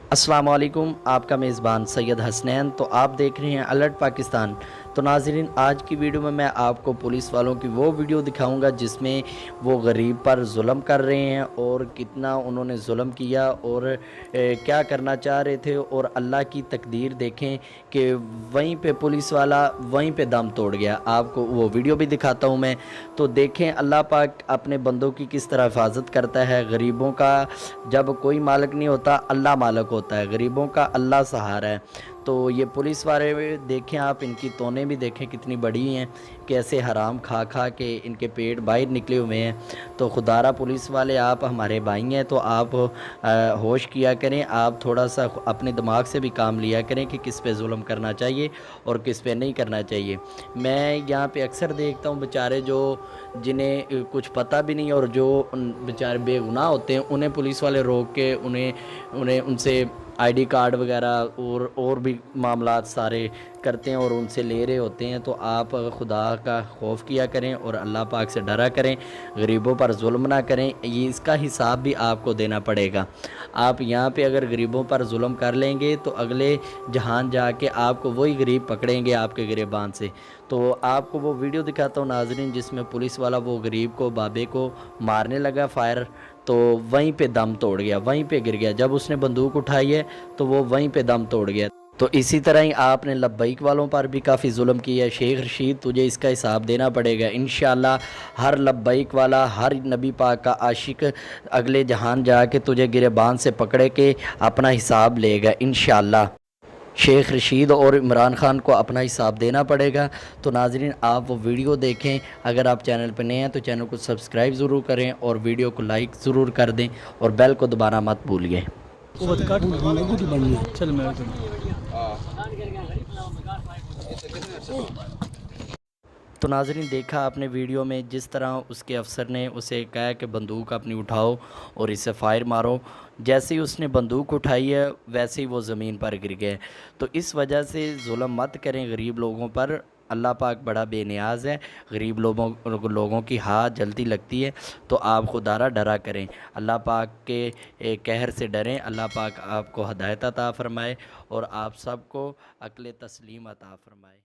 अस्सलाम वालेकुम, आपका मेज़बान सैयद हसनैन। तो आप देख रहे हैं अलर्ट पाकिस्तान। तो नाज़रीन, आज की वीडियो में मैं आपको पुलिस वालों की वो वीडियो दिखाऊंगा जिसमें वो गरीब पर जुल्म कर रहे हैं और कितना उन्होंने जुल्म किया और क्या करना चाह रहे थे, और अल्लाह की तकदीर देखें कि वहीं पे पुलिस वाला वहीं पे दम तोड़ गया। आपको वो वीडियो भी दिखाता हूँ मैं। तो देखें अल्लाह पाक अपने बंदों की किस तरह हिफाजत करता है। गरीबों का जब कोई मालिक नहीं होता, अल्लाह मालिक होता है, गरीबों का अल्लाह सहारा है। तो ये पुलिस वाले देखें आप, इनकी तोनें भी देखें कितनी बड़ी हैं, कैसे हराम खा खा के इनके पेट बाहर निकले हुए हैं। तो खुदारा पुलिस वाले, आप हमारे भाई हैं तो आप होश किया करें। आप थोड़ा सा अपने दिमाग से भी काम लिया करें कि किस पे जुल्म करना चाहिए और किस पे नहीं करना चाहिए। मैं यहाँ पे अक्सर देखता हूँ बेचारे जो जिन्हें कुछ पता भी नहीं, और जो बेचारे बेगुनाह होते हैं उन्हें पुलिस वाले रोक के उन्हें उन्हें उनसे आईडी कार्ड वगैरह और भी मामलात सारे करते हैं और उनसे ले रहे होते हैं। तो आप खुदा का खौफ किया करें और अल्लाह पाक से डरा करें, गरीबों पर जुल्म ना करें। ये इसका हिसाब भी आपको देना पड़ेगा। आप यहाँ पे अगर गरीबों पर जुल्म कर लेंगे तो अगले जहान जाके आपको वही गरीब पकड़ेंगे आपके गिरेबान से। तो आपको वो वीडियो दिखाता हूँ नाजरीन, जिसमें पुलिस वाला वो गरीब को, बाबे को मारने लगा फायर, तो वहीं पे दम तोड़ गया, वहीं पे गिर गया। जब उसने बंदूक उठाई है तो वो वहीं पे दम तोड़ गया। तो इसी तरह ही आपने लब्बैक वालों पर भी काफ़ी जुल्म किया है। शेख रशीद, तुझे इसका हिसाब देना पड़ेगा इंशाअल्लाह। हर लब्बैक वाला, हर नबी पाक का आशिक अगले जहान जाके तुझे गिरेबान से पकड़े के अपना हिसाब लेगा इंशाअल्लाह। शेख रशीद और इमरान ख़ान को अपना हिसाब देना पड़ेगा। तो नाज़रीन, आप वो वीडियो देखें। अगर आप चैनल पर नए हैं तो चैनल को सब्सक्राइब ज़रूर करें और वीडियो को लाइक ज़रूर कर दें और बेल को दबाना मत भूलिए। चल मैं तो नाज़रीन, देखा आपने वीडियो में जिस तरह उसके अफसर ने उसे कहा कि बंदूक अपनी उठाओ और इसे फायर मारो। जैसे ही उसने बंदूक उठाई है वैसे ही वो ज़मीन पर गिर गए। तो इस वजह से जुल्म मत करें गरीब लोगों पर। अल्लाह पाक बड़ा बेनियाज़ है। गरीब लोगों की हाथ जल्दी लगती है। तो आप खुदारा डरा करें, अल्लाह पाक के कहर से डरें। अल्लाह पाक आपको हदायत अता फ़रमाए और आप सबको अक्ल तस्लीम अता फ़रमाए।